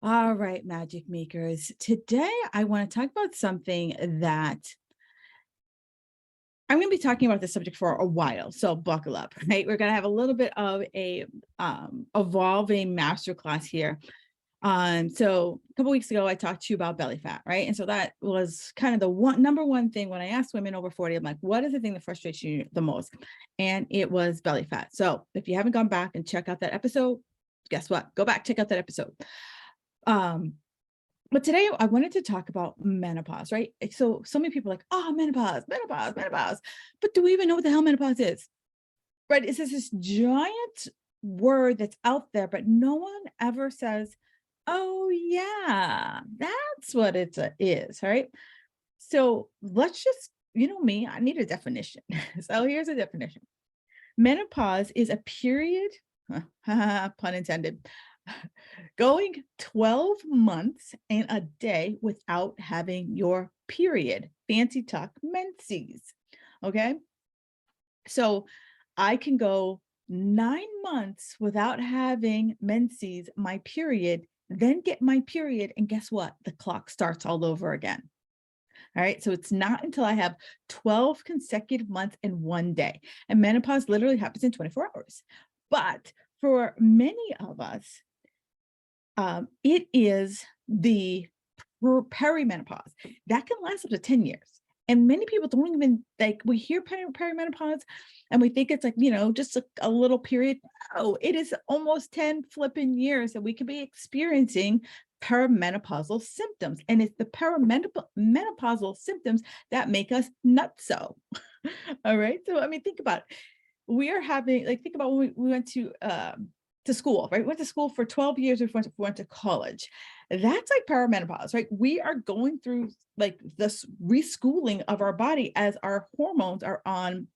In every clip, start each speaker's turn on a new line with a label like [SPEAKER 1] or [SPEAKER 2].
[SPEAKER 1] All right, magic makers. Today, I want to talk about something that I'm going to be talking about this subject for a while. So buckle up, right? We're going to have a little bit of a evolving masterclass here. So a couple weeks ago, I talked to you about belly fat, right? And so that was kind of the number one thing when I asked women over 40, I'm like, what is the thing that frustrates you the most? And it was belly fat. So if you haven't gone back and check out that episode, guess what? Go back, check out that episode. Um, But today I wanted to talk about menopause, right? So many people are like, oh, menopause, menopause, menopause. But do we even know what the hell menopause is? Right? It's just this giant word that's out there, but no one ever says, oh, yeah, that's what it is, right? So let's just, me, I need a definition. So here's a definition. Menopause is a period, pun intended, going 12 months and a day without having your period. Fancy talk, menses. Okay. So I can go 9 months without having menses, my period, then get my period. And guess what? The clock starts all over again. All right. So it's not until I have 12 consecutive months and one day. And menopause literally happens in 24 hours. But for many of us, it is the perimenopause that can last up to 10 years. And many people don't even like, we hear perimenopause and we think it's like, just a little period. Oh, it is almost 10 flipping years that we could be experiencing perimenopausal symptoms. And it's the perimenopausal symptoms that make us nutso. All right. So, I mean, think about it. We are having, like, think about when we went to school, right? We went to school for 12 years, we went to college. That's like perimenopause, right? We are going through like this reschooling of our body as our hormones are on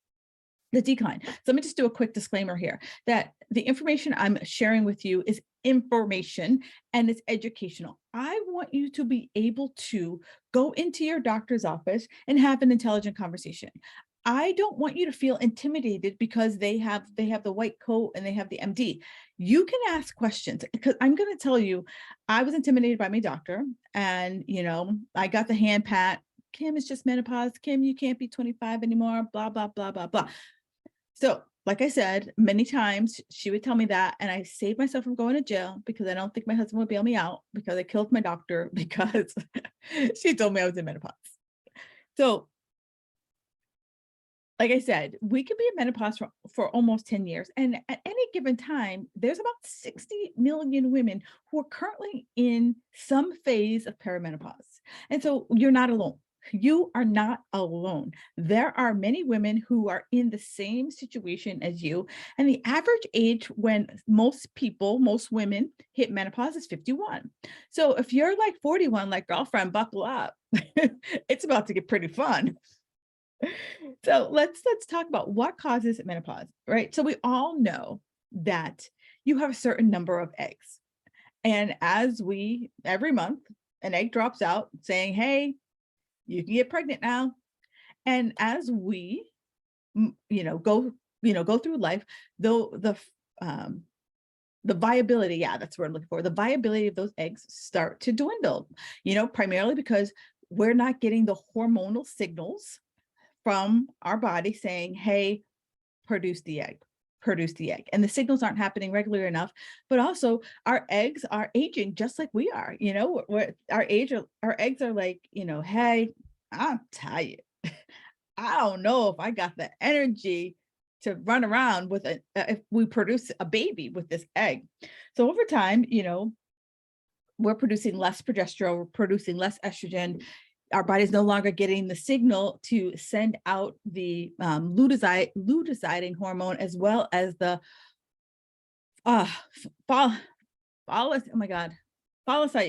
[SPEAKER 1] the decline. So let me just do a quick disclaimer here that the information I'm sharing with you is information and it's educational. I want you to be able to go into your doctor's office and have an intelligent conversation. I don't want you to feel intimidated because they have the white coat and they have the MD. You can ask questions because I'm going to tell you, I was intimidated by my doctor and, I got the hand pat. Kim, it's just menopause. Kim, you can't be 25 anymore, blah, blah, blah, blah, blah. So like I said, many times she would tell me that, and I saved myself from going to jail because I don't think my husband would bail me out because I killed my doctor because she told me I was in menopause. So like I said, we could be in menopause for almost 10 years. And at any given time, there's about 60 million women who are currently in some phase of perimenopause. And so you're not alone. You are not alone. There are many women who are in the same situation as you. And the average age when most women hit menopause is 51. So if you're like 41, like girlfriend, buckle up. It's about to get pretty fun. So let's talk about what causes menopause, right? So we all know that you have a certain number of eggs. And every month, an egg drops out saying, hey, you can get pregnant now. And as we, go through life, though the viability, yeah, that's what I'm looking for. The viability of those eggs start to dwindle, primarily because we're not getting the hormonal signals from our body saying, hey, produce the egg. And the signals aren't happening regularly enough, but also our eggs are aging just like we are, our eggs are like, hey, I'm tired. I don't know if I got the energy to run around with if we produce a baby with this egg. So over time, we're producing less progesterone, we're producing less estrogen. Our body's no longer getting the signal to send out the luteinizing hormone, as well as the follicidal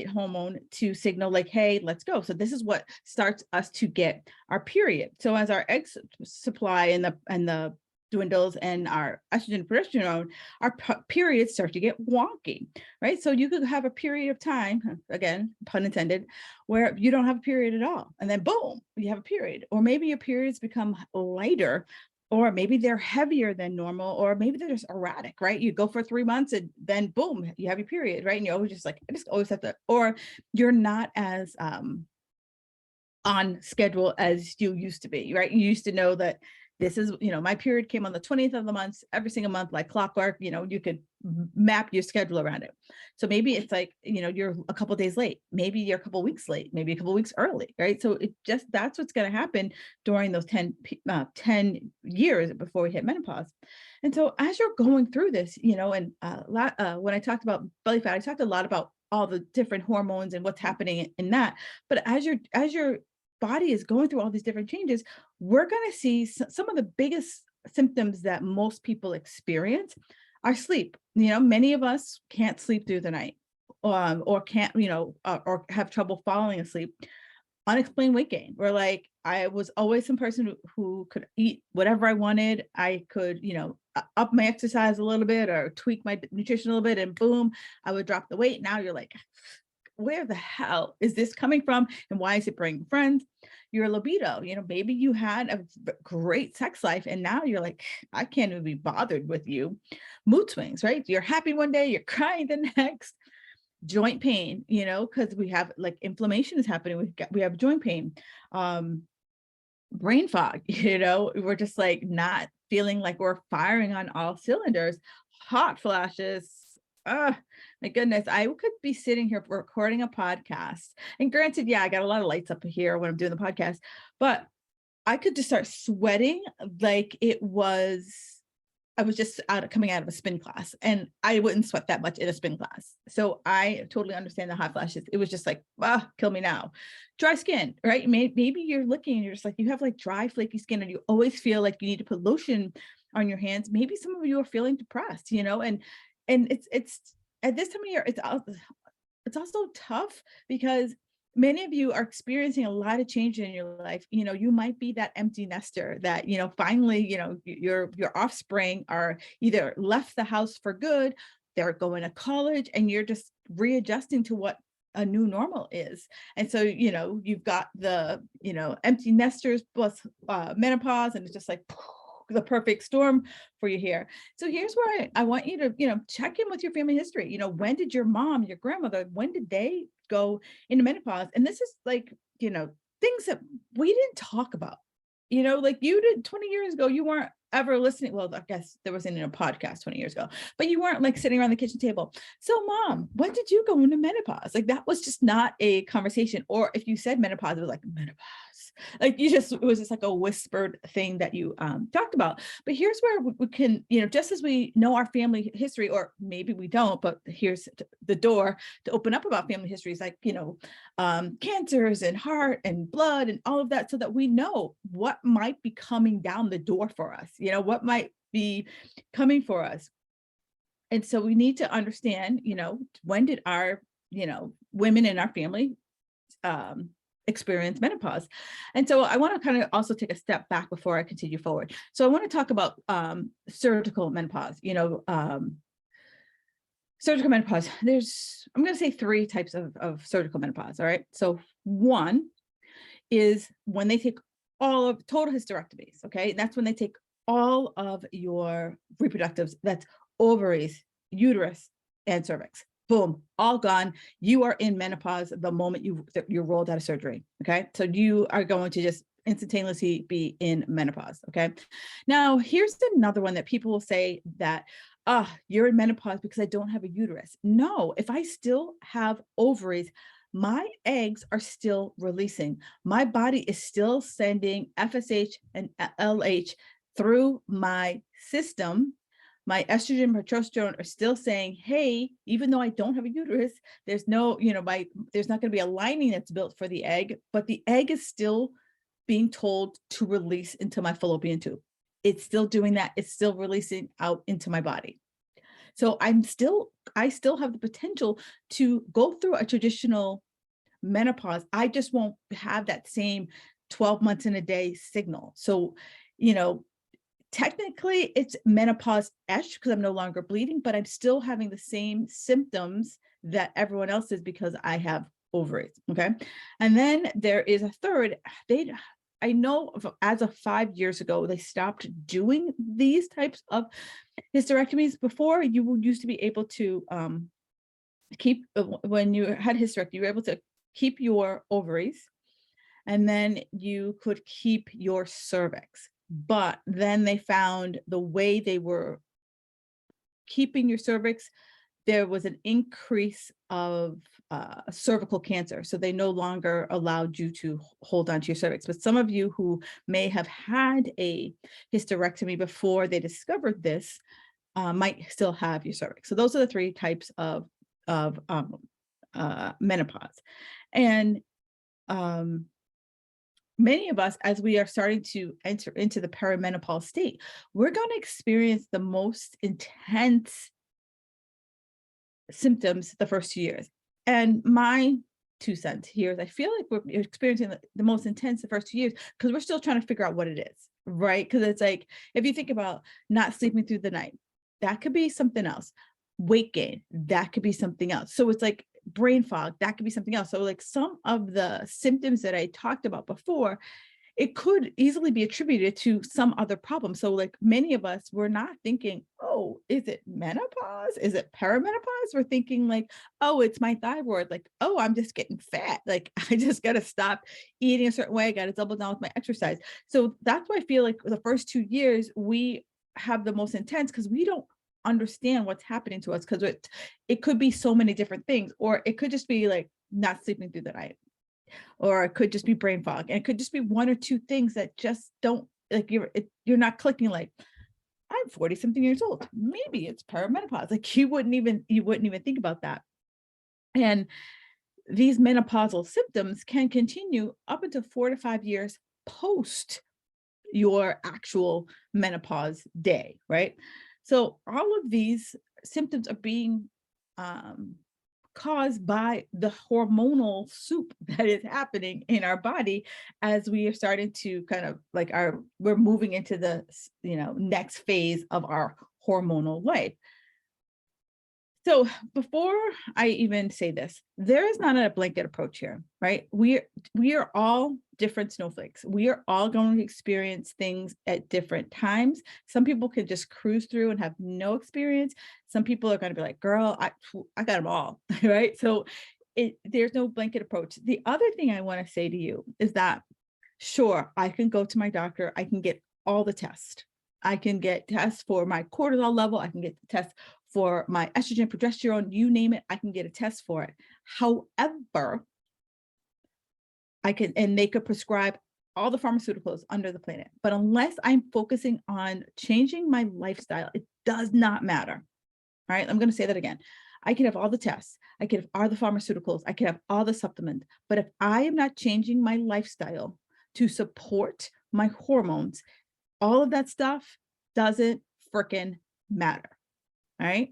[SPEAKER 1] hormone to signal like, hey, let's go. So this is what starts us to get our period. So as our egg supply and the dwindles and our estrogen progesterone, our periods start to get wonky, right? So you could have a period of time, again, pun intended, where you don't have a period at all. And then boom, you have a period. Or maybe your periods become lighter or maybe they're heavier than normal, or maybe they're just erratic, right? You go for 3 months and then boom, you have your period, right? And you're always just like, I just always have to, or you're not as on schedule as you used to be, right? You used to know that this is, my period came on the 20th of the month, every single month, like clockwork, you could map your schedule around it. So maybe it's like, you're a couple of days late, maybe you're a couple of weeks late, maybe a couple of weeks early, right? So that's what's going to happen during those 10 years before we hit menopause. And so as you're going through this, and when I talked about belly fat, I talked a lot about all the different hormones and what's happening in that. But as your body is going through all these different changes, we're going to see some of the biggest symptoms that most people experience are sleep. Many of us can't sleep through the night, or can't, or have trouble falling asleep. Unexplained weight gain. Where like, I was always some person who could eat whatever I wanted. I could, up my exercise a little bit or tweak my nutrition a little bit, and boom, I would drop the weight. Now you're like, where the hell is this coming from? And why is it bringing friends? Your libido, maybe you had a great sex life and now you're like, I can't even be bothered with you. Mood swings, right? You're happy one day, you're crying the next. Joint pain, because we have like inflammation is happening. We have joint pain, brain fog, we're just like not feeling like we're firing on all cylinders. Hot flashes. My goodness, I could be sitting here recording a podcast. And granted, yeah, I got a lot of lights up here when I'm doing the podcast, but I could just start sweating like I was just coming out of a spin class, and I wouldn't sweat that much in a spin class. So I totally understand the hot flashes. It was just like, kill me now. Dry skin, right? Maybe you're looking and you're just like, you have like dry, flaky skin, and you always feel like you need to put lotion on your hands. Maybe some of you are feeling depressed, and it's at this time of year, it's also tough because many of you are experiencing a lot of change in your life. You might be that empty nester that, finally, your offspring are either left the house for good, they're going to college, and you're just readjusting to what a new normal is. And so, you've got the, empty nesters plus menopause, and it's just like the perfect storm for you here. So here's where I want you to, check in with your family history. When did your mom, your grandmother, when did they go into menopause? And this is like, things that we didn't talk about, like you did 20 years ago, you weren't ever listening. Well, I guess there wasn't a podcast 20 years ago, but you weren't like sitting around the kitchen table. So mom, when did you go into menopause? Like that was just not a conversation. Or if you said menopause, it was like menopause. Like it was just like a whispered thing that you talked about. But here's where we can, just as we know our family history, or maybe we don't, but here's the door to open up about family histories, like, cancers and heart and blood and all of that, so that we know what might be coming down the door for us, what might be coming for us. And so we need to understand, when did our, women in our family experience menopause. And so I want to kind of also take a step back before I continue forward. So I want to talk about surgical menopause. Surgical menopause, I'm going to say 3 types of surgical menopause. All right. So one is when they take all of total hysterectomies. Okay. And that's when they take all of your reproductives, that's ovaries, uterus, and cervix. Boom, all gone. You are in menopause the moment you're rolled out of surgery. Okay. So you are going to just instantaneously be in menopause. Okay. Now, here's another one that people will say that, you're in menopause because I don't have a uterus. No, if I still have ovaries, my eggs are still releasing. My body is still sending FSH and LH through my system. My estrogen, progesterone are still saying, hey, even though I don't have a uterus, there's no, there's not going to be a lining that's built for the egg, but the egg is still being told to release into my fallopian tube. It's still doing that. It's still releasing out into my body. So I still have the potential to go through a traditional menopause. I just won't have that same 12 months in a day signal. So, technically it's menopause-ish because I'm no longer bleeding, but I'm still having the same symptoms that everyone else is because I have ovaries. Okay. And then there is a third, I know as of 5 years ago, they stopped doing these types of hysterectomies. Before, you used to be able to keep, when you had hysterectomy, you were able to keep your ovaries, and then you could keep your cervix. But then they found the way they were keeping your cervix, there was an increase of cervical cancer. So they no longer allowed you to hold on to your cervix. But some of you who may have had a hysterectomy before they discovered this might still have your cervix. So those are the three types of menopause. And many of us, as we are starting to enter into the perimenopause state, we're going to experience the most intense symptoms the first 2 years. And my 2 cents here is I feel like we're experiencing the most intense the first 2 years because we're still trying to figure out what it is, right? Because it's like, if you think about not sleeping through the night, that could be something else. Weight gain, that could be something else. So it's like brain fog, that could be something else. So like some of the symptoms that I talked about before, it could easily be attributed to some other problem. So like many of us, we're not thinking, oh, is it menopause? Is it perimenopause? We're thinking like, oh, it's my thyroid. Like, oh, I'm just getting fat. Like, I just got to stop eating a certain way. I got to double down with my exercise. So that's why I feel like the first 2 years we have the most intense, because we don't understand what's happening to us, because it could be so many different things, or it could just be like not sleeping through the night, or it could just be brain fog, and it could just be one or two things that just don't, like, you're not clicking. Like, I'm 40 something years old, maybe it's perimenopause. Like, you wouldn't even think about that. And these menopausal symptoms can continue up until 4 to 5 years post your actual menopause day, right? So all of these symptoms are being caused by the hormonal soup that is happening in our body as we are starting to kind of like we're moving into the next phase of our hormonal life. So before I even say this, there is not a blanket approach here, right? We are all different snowflakes. We are all going to experience things at different times. Some people can just cruise through and have no experience. Some people are going to be like, girl, I got them all, right? So there's no blanket approach. The other thing I want to say to you is that, sure, I can go to my doctor. I can get all the tests. I can get tests for my cortisol level. I can get the tests for my estrogen, progesterone, you name it, I can get a test for it. However, they could prescribe all the pharmaceuticals under the planet. But unless I'm focusing on changing my lifestyle, it does not matter. All right, I'm going to say that again. I can have all the tests, I can have all the pharmaceuticals, I can have all the supplements. But if I am not changing my lifestyle to support my hormones, all of that stuff doesn't freaking matter. All right.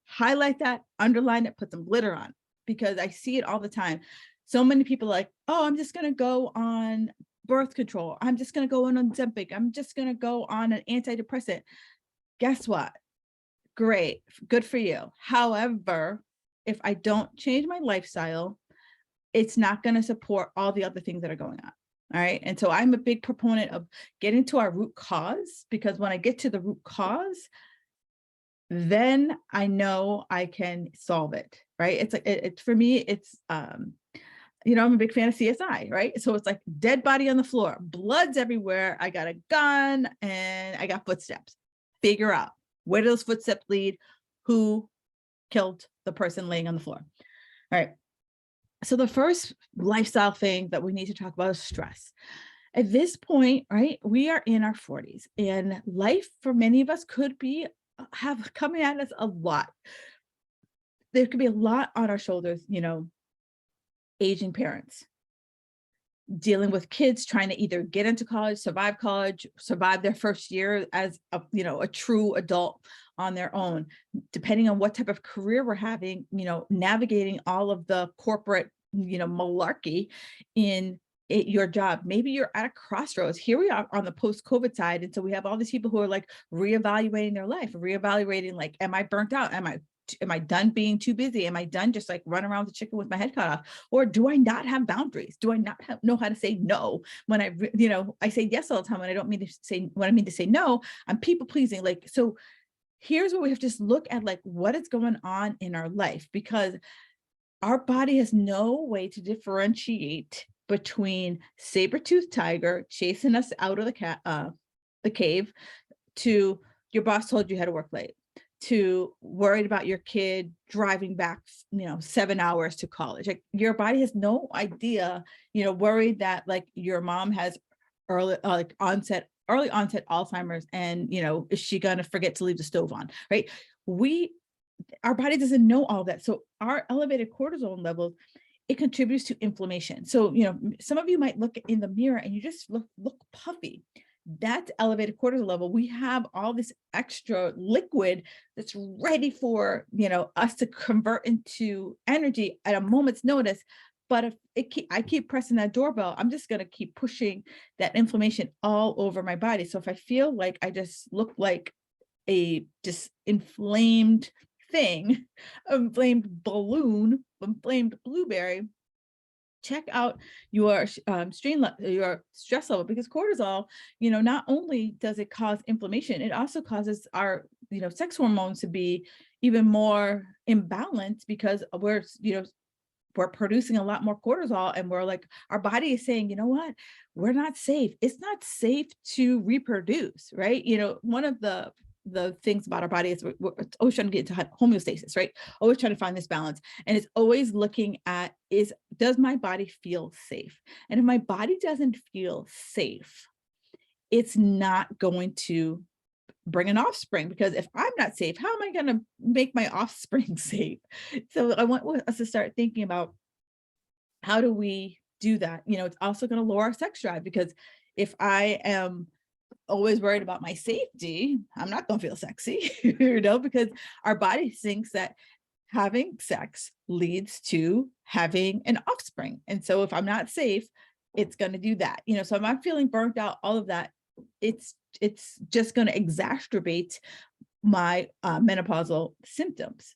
[SPEAKER 1] Highlight that, underline it, put some glitter on, because I see it all the time. So many people are like, oh, I'm just going to go on birth control. I'm just going to go on Ozempic. I'm just going to go on an antidepressant. Guess what? Great. Good for you. However, if I don't change my lifestyle, it's not going to support all the other things that are going on. All right. And so I'm a big proponent of getting to our root cause, because when I get to the root cause, then I know I can solve it, right? It's like, for me, it's, I'm a big fan of CSI, right? So it's like dead body on the floor, blood's everywhere. I got a gun and I got footsteps. Figure out, where do those footsteps lead? Who killed the person laying on the floor? All right. So the first lifestyle thing that we need to talk about is stress. At this point, right, we are in our 40s, and life for many of us could be coming at us a lot. There could be a lot on our shoulders, aging parents, dealing with kids trying to either get into college, survive their first year as a true adult on their own, depending on what type of career we're having, navigating all of the corporate, malarkey in your job. Maybe you're at a crossroads. Here we are on the post-COVID side. And so we have all these people who are like reevaluating their life, reevaluating, like, am I burnt out? Am I am I done being too busy? Am I done just like running around the chicken with my head cut off? Or do I not have boundaries? Do I not know how to say no when I say yes all the time when I don't mean to say, when I mean to say no, I'm people pleasing. Like, so here's where we have to just look at like what is going on in our life, because our body has no way to differentiate between saber-toothed tiger chasing us out of the cave, to your boss told you how to work late, to worried about your kid driving back, 7 hours to college. Like, your body has no idea, worried that like your mom has early onset Alzheimer's, and is she gonna forget to leave the stove on, right? Our body doesn't know all that. So our elevated cortisol levels, it contributes to inflammation. So, some of you might look in the mirror and you just look puffy. That's elevated cortisol level. We have all this extra liquid that's ready for, us to convert into energy at a moment's notice. But if I keep pressing that doorbell, I'm just going to keep pushing that inflammation all over my body. So if I feel like I just look like a just inflamed thing, inflamed balloon, inflamed blueberry, check out your your stress level, because cortisol, not only does it cause inflammation, it also causes our, sex hormones to be even more imbalanced, because we're producing a lot more cortisol, and we're like, our body is saying, you know what, we're not safe. It's not safe to reproduce, right? One of the things about our body is we're always trying to get into homeostasis, right? Always trying to find this balance. And it's always looking at, does my body feel safe? And if my body doesn't feel safe, it's not going to bring an offspring, because if I'm not safe, how am I going to make my offspring safe? So I want us to start thinking about, how do we do that? It's also going to lower our sex drive, because if I am always worried about my safety, I'm not going to feel sexy, because our body thinks that having sex leads to having an offspring. And so if I'm not safe, it's going to do that. So if I'm feeling burnt out, all of that, it's just going to exacerbate my menopausal symptoms.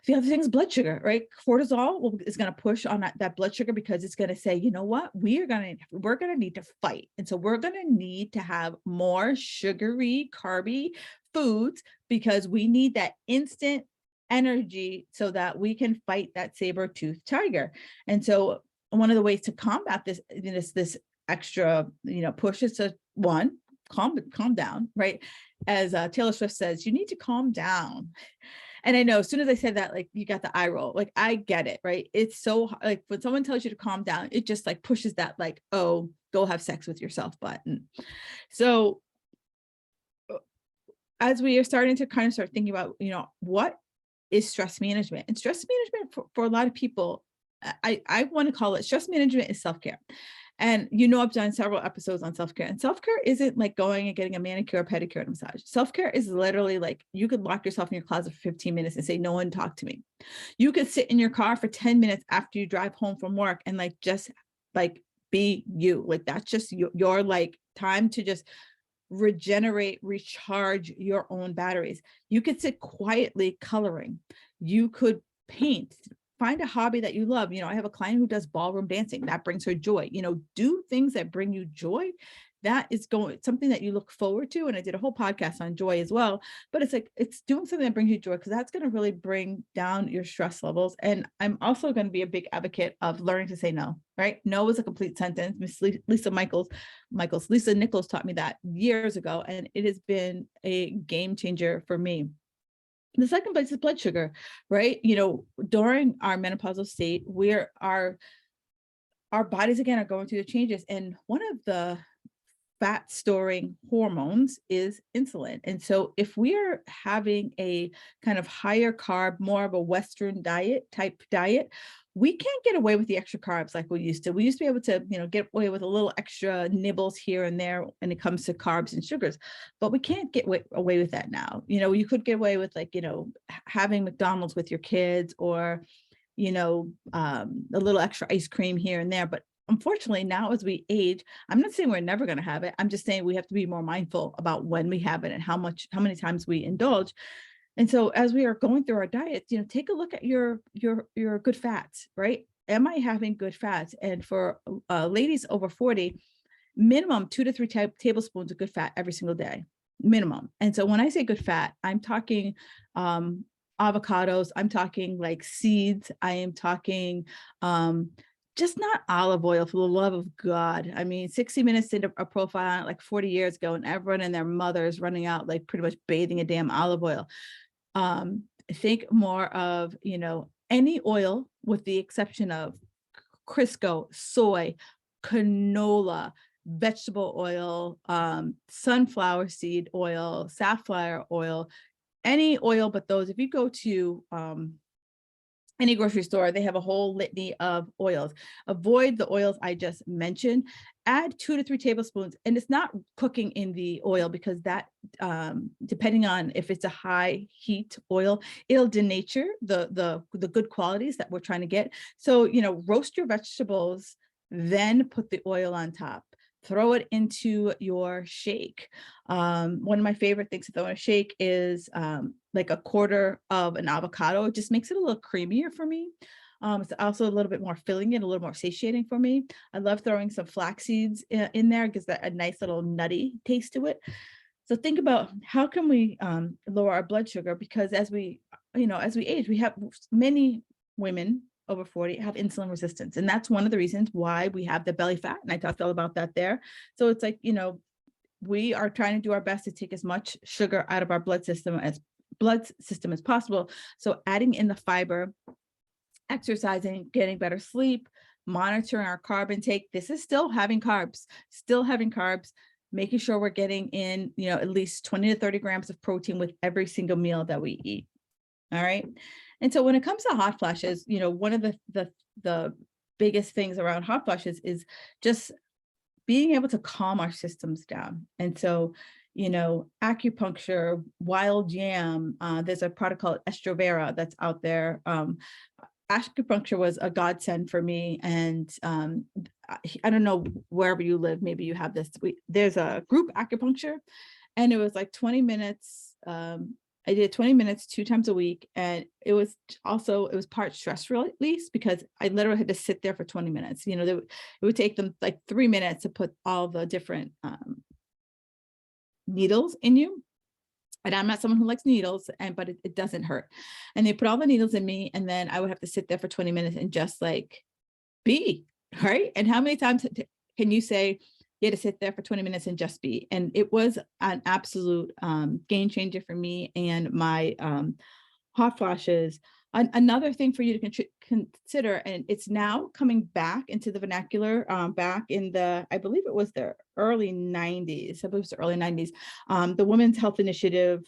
[SPEAKER 1] The other thing is blood sugar, right? Cortisol is going to push on that blood sugar, because it's going to say, you know what, we're going to need to fight. And so we're going to need to have more sugary, carby foods, because we need that instant energy so that we can fight that saber-toothed tiger. And so one of the ways to combat this extra, push is to, one, calm down, right? As Taylor Swift says, you need to calm down. And I know as soon as I said that, like, you got the eye roll, like, I get it, right? It's so like, when someone tells you to calm down, it just like pushes that, like, oh, go have sex with yourself button. So as we are starting to kind of start thinking about, what is stress management? And stress management for a lot of people, I want to call it, stress management is self-care. And I've done several episodes on self-care, and self-care isn't like going and getting a manicure or pedicure and massage. Self-care is literally like, you could lock yourself in your closet for 15 minutes and say, no one talk to me. You could sit in your car for 10 minutes after you drive home from work and like, just like be you. Like, that's just your like time to just regenerate, recharge your own batteries. You could sit quietly coloring. You could paint. Find a hobby that you love. I have a client who does ballroom dancing. That brings her joy. Do things that bring you joy. That is something that you look forward to. And I did a whole podcast on joy as well. But it's like, it's doing something that brings you joy, because that's going to really bring down your stress levels. And I'm also going to be a big advocate of learning to say no, right? No is a complete sentence. Miss Lisa Nichols taught me that years ago. And it has been a game changer for me. The second place is blood sugar, right? During our menopausal state, our bodies again are going through the changes. And one of the fat storing hormones is insulin. And so if we are having a kind of higher carb, more of a Western type diet, we can't get away with the extra carbs like we used to. We used to be able to, get away with a little extra nibbles here and there when it comes to carbs and sugars, but we can't get away with that now. You could get away with like, having McDonald's with your kids, or, a little extra ice cream here and there. But unfortunately, now as we age, I'm not saying we're never going to have it. I'm just saying we have to be more mindful about when we have it and how many times we indulge. And so as we are going through our diets, take a look at your good fats, right? Am I having good fats? And for ladies over 40, minimum 2 to 3 tablespoons of good fat every single day, minimum. And so when I say good fat, I'm talking avocados, I'm talking like seeds, I am talking just not olive oil, for the love of God. I mean, 60 Minutes did a profile on it like 40 years ago, and everyone and their mother is running out like pretty much bathing in damn olive oil. Think more of, any oil with the exception of Crisco, soy, canola, vegetable oil, sunflower seed oil, safflower oil, any oil but those. If you go to any grocery store, they have a whole litany of oils. Avoid the oils I just mentioned. Add 2 to 3 tablespoons, and it's not cooking in the oil, because that, depending on if it's a high heat oil, it'll denature the good qualities that we're trying to get. So, roast your vegetables, then put the oil on top. Throw it into your shake. One of my favorite things to throw in a shake is like a quarter of an avocado. It just makes it a little creamier for me. It's also a little bit more filling and a little more satiating for me. I love throwing some flax seeds in there, gives that a nice little nutty taste to it. So think about how can we lower our blood sugar, because as we age, we have many women over 40 have insulin resistance. And that's one of the reasons why we have the belly fat. And I talked all about that there. So it's like, we are trying to do our best to take as much sugar out of our blood system as possible. So adding in the fiber, exercising, getting better sleep, monitoring our carb intake. This is still having carbs, making sure we're getting in, at least 20 to 30 grams of protein with every single meal that we eat. All right. And so when it comes to hot flashes, one of the biggest things around hot flashes is just being able to calm our systems down. And so, acupuncture, wild yam, there's a product called Estrovera that's out there. Acupuncture was a godsend for me. And I don't know, wherever you live, maybe you have this. There's a group acupuncture, and it was like 20 minutes. I did 20 minutes 2 times a week. And it was part stress release, because I literally had to sit there for 20 minutes. It would take them like 3 minutes to put all the different needles in you. And I'm not someone who likes needles, but it doesn't hurt. And they put all the needles in me, and then I would have to sit there for 20 minutes and just like be, right? And how many times can you say you had to sit there for 20 minutes and just be? And it was an absolute game changer for me and my hot flashes. Another thing for you to consider, and it's now coming back into the vernacular, back in I believe it was the early 90s. I believe it was the early 90s. The Women's Health Initiative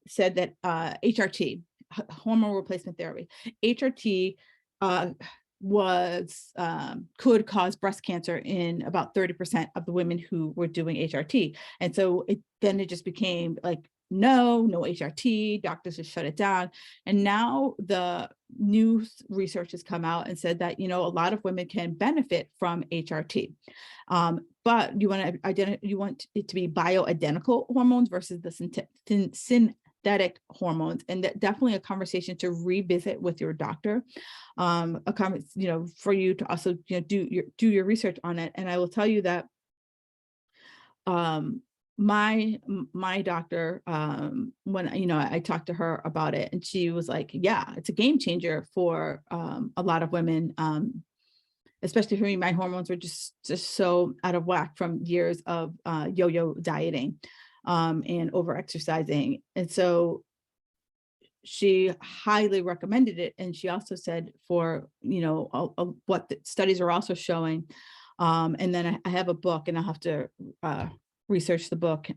[SPEAKER 1] said that HRT, hormone replacement therapy, HRT could cause breast cancer in about 30% of the women who were doing HRT. And so it just became like, no HRT, doctors just shut it down. And now the new research has come out and said that, a lot of women can benefit from HRT. But you want it to be bioidentical hormones versus the synthetic hormones. And that definitely a conversation to revisit with your doctor, for you to also, do your research on it. And I will tell you that, my doctor, when I talked to her about it, and she was like, yeah, it's a game changer for a lot of women, especially for me. My hormones were just so out of whack from years of yo-yo dieting and over exercising. And so she highly recommended it. And she also said for, what the studies are also showing. And then I have a book, and I'll have to research the book.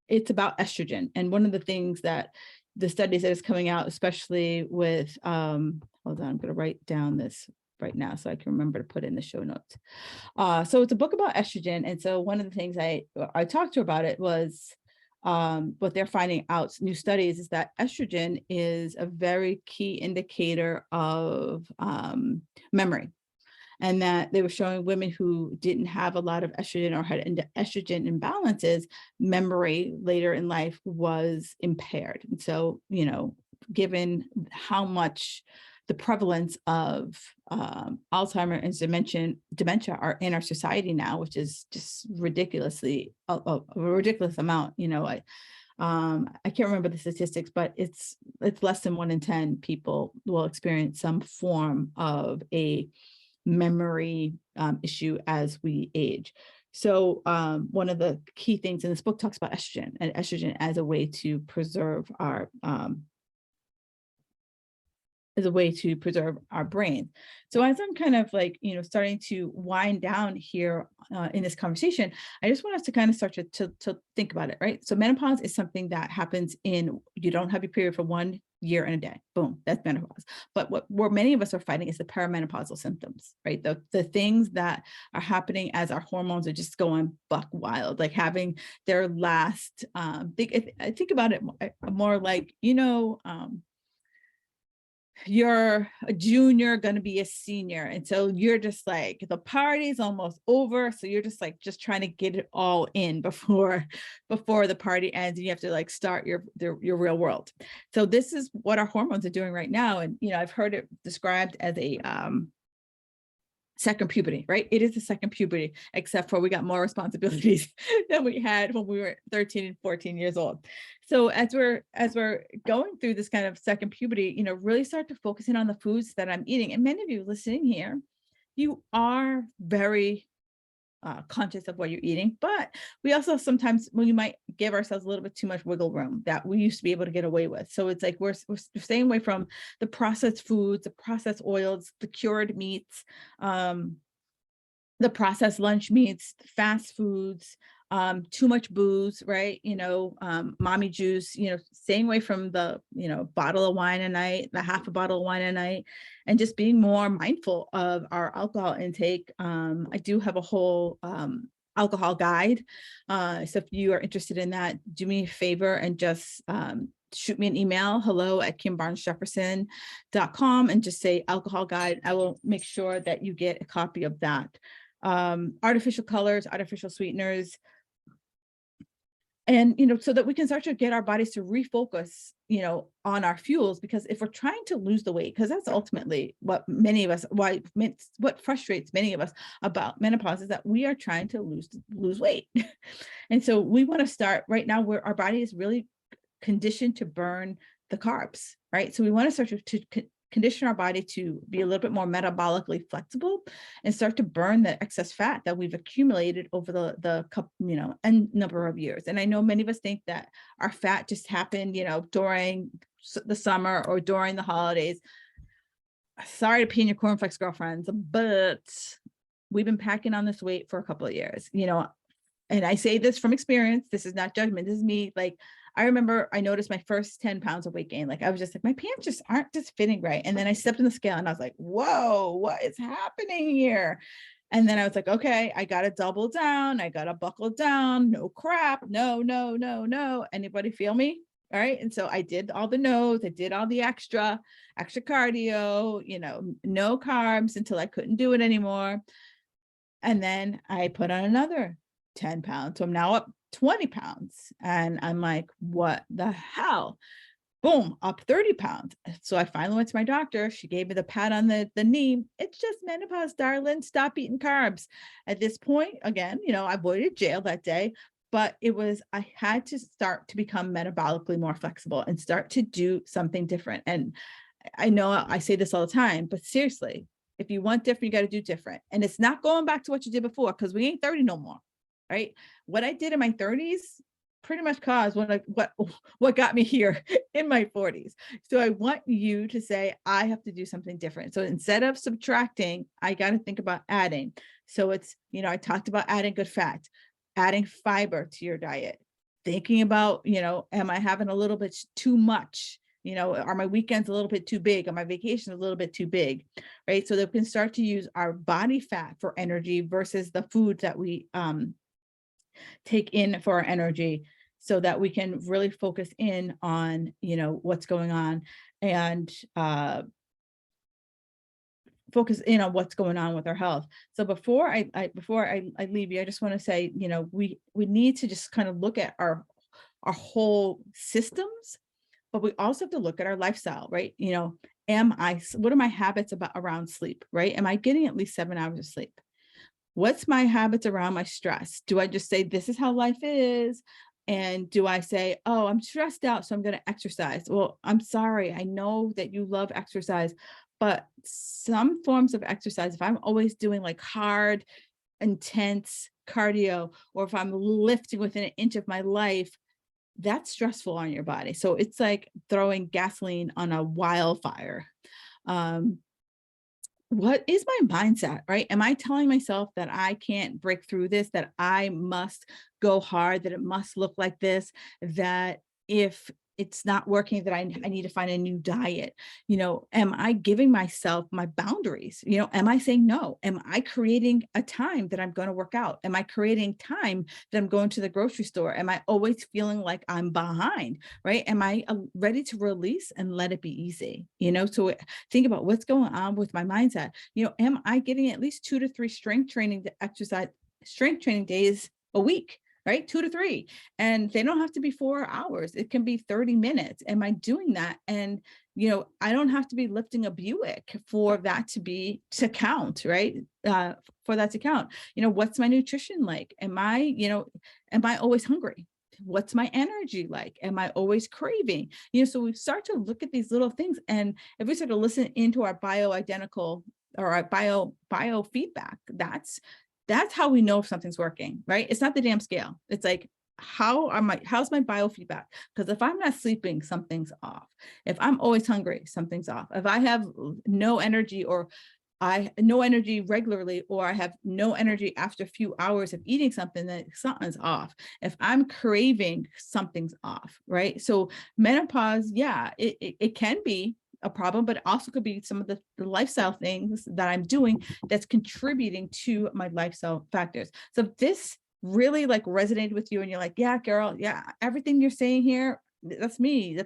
[SPEAKER 1] It's about estrogen. And one of the things that the studies that is coming out, especially with, hold on, I'm going to write down this right now so I can remember to put in the show notes. So it's a book about estrogen. And so one of the things I talked to her about it was, what they're finding out, new studies, is that estrogen is a very key indicator of memory. and that they were showing women who didn't have a lot of estrogen or had estrogen imbalances, memory later in life was impaired. And so, given how much the prevalence of Alzheimer and dementia are in our society now, which is just ridiculously a ridiculous amount. I can't remember the statistics, but it's less than 1 in 10 people will experience some form of a memory issue as we age. So one of the key things in this book talks about estrogen, and estrogen as a way to preserve our brain. So as I'm kind of like, starting to wind down here in this conversation, I just want us to kind of start to think about it, right? So menopause is something that happens you don't have your period for 1 year and a day. Boom, that's menopause. But what many of us are fighting is the perimenopausal symptoms, right? The things that are happening as our hormones are just going buck wild, like having their last big, I think about it more like, you're a junior going to be a senior, and so you're just like, the party's almost over, so you're just trying to get it all in before the party ends, and you have to like start your real world. So this is what our hormones are doing right now. And I've heard it described as a second puberty, right? It is the second puberty, except for we got more responsibilities than we had when we were 13 and 14 years old. So as we're going through this kind of second puberty, really start to focus in on the foods that I'm eating. And many of you listening here, you are very conscious of what you're eating, but we also sometimes, we might give ourselves a little bit too much wiggle room that we used to be able to get away with. So it's like we're staying away from the processed foods, the processed oils, the cured meats, the processed lunch meats, fast foods, too much booze, right? Mommy juice, staying away from the, bottle of wine a night, the half a bottle of wine a night, and just being more mindful of our alcohol intake. I do have a whole alcohol guide. So if you are interested in that, do me a favor and just shoot me an email, hello@kimbarnesjefferson.com, and just say alcohol guide. I will make sure that you get a copy of that. Artificial colors, artificial sweeteners, and so that we can start to get our bodies to refocus on our fuels. Because if we're trying to lose the weight, because that's ultimately what frustrates many of us about menopause, is that we are trying to lose weight. And so we want to start right now where our body is really conditioned to burn the carbs, right? So we want to start to condition our body to be a little bit more metabolically flexible and start to burn the excess fat that we've accumulated over the n number of years. And I know many of us think that our fat just happened, during the summer or during the holidays. Sorry to pain your cornflakes, girlfriends, but we've been packing on this weight for a couple of years, and I say this from experience. This is not judgment. This is me. Like, I remember I noticed my first 10 pounds of weight gain. Like, I was just like, my pants just aren't just fitting right. And then I stepped on the scale and I was like, whoa, what is happening here? And then I was like, okay, I got to double down. I got to buckle down. No crap. No, no, no, no. Anybody feel me? All right. And so I did all the no's. I did all the extra cardio, no carbs until I couldn't do it anymore. And then I put on another 10 pounds. So I'm now up 20 pounds. And I'm like, what the hell? Boom, up 30 pounds. So I finally went to my doctor. She gave me the pat on the knee. It's just menopause, darling. Stop eating carbs. At this point, again, I avoided jail that day, but I had to start to become metabolically more flexible and start to do something different. And I know I say this all the time, but seriously, if you want different, you got to do different. And it's not going back to what you did before, because we ain't 30 no more. Right? What I did in my 30s pretty much caused what got me here in my 40s. So I want you to say, I have to do something different. So instead of subtracting, I got to think about adding. So it's, I talked about adding good fat, adding fiber to your diet, thinking about, am I having a little bit too much? Are my weekends a little bit too big? Are my vacations a little bit too big? Right? So that we can start to use our body fat for energy versus the food that we take in for our energy, so that we can really focus in on, what's going on, and focus in on what's going on with our health. So before I leave you, I just want to say, we need to just kind of look at our whole systems, but we also have to look at our lifestyle, right? What are my habits around sleep, right? Am I getting at least 7 hours of sleep? What's my habits around my stress? Do I just say, this is how life is? And do I say, oh, I'm stressed out, so I'm going to exercise? Well, I'm sorry. I know that you love exercise, but some forms of exercise, if I'm always doing like hard, intense cardio, or if I'm lifting within an inch of my life, that's stressful on your body. So it's like throwing gasoline on a wildfire. Um, what is my mindset, right? Am I telling myself that I can't break through this, that I must go hard, that it must look like this, that if it's not working, that I need to find a new diet? Am I giving myself my boundaries? Am I saying no? Am I creating a time that I'm going to work out? Am I creating time that I'm going to the grocery store? Am I always feeling like I'm behind, right? Am I ready to release and let it be easy? So think about what's going on with my mindset. Am I getting at least 2 to 3 strength training days a week, right? 2 to 3. And they don't have to be 4 hours. It can be 30 minutes. Am I doing that? And, I don't have to be lifting a Buick for that to count, right? For that to count. What's my nutrition like? Am I always hungry? What's my energy like? Am I always craving? So we start to look at these little things, and if we start to listen into our bioidentical or our biofeedback, that's how we know if something's working, right? It's not the damn scale. It's like, how's my biofeedback? Because if I'm not sleeping, something's off. If I'm always hungry, something's off. If I have no energy, or no energy regularly, or I have no energy after a few hours of eating something, then something's off. If I'm craving, something's off, right? So menopause, yeah, it can be a problem, but it also could be some of the lifestyle things that I'm doing that's contributing to my lifestyle factors. So if this really like resonated with you and you're like, yeah, Carol, yeah, everything you're saying here, that's me.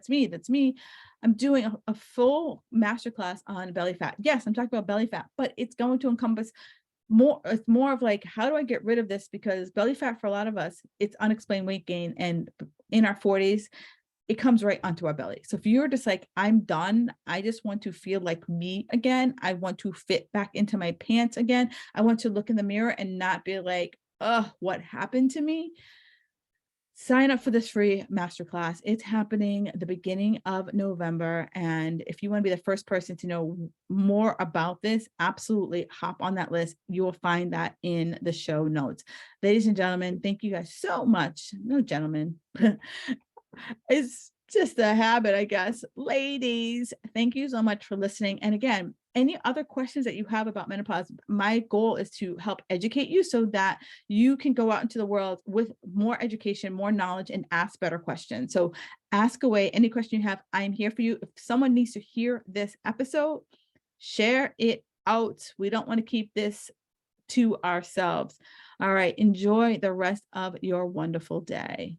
[SPEAKER 1] I'm doing a full masterclass on belly fat. Yes, I'm talking about belly fat, but it's going to encompass more. It's more of like, how do I get rid of this? Because belly fat, for a lot of us, it's unexplained weight gain. And in our 40s, it comes right onto our belly. So if you're just like, I'm done, I just want to feel like me again. I want to fit back into my pants again. I want to look in the mirror and not be like, oh, what happened to me? Sign up for this free masterclass. It's happening at the beginning of November. And if you want to be the first person to know more about this, absolutely hop on that list. You will find that in the show notes. Ladies and gentlemen, thank you guys so much. No, gentlemen. It's just a habit, I guess. Ladies, thank you so much for listening. And again, any other questions that you have about menopause, my goal is to help educate you so that you can go out into the world with more education, more knowledge, and ask better questions. So ask away any question you have. I'm here for you. If someone needs to hear this episode, share it out. We don't want to keep this to ourselves. All right. Enjoy the rest of your wonderful day.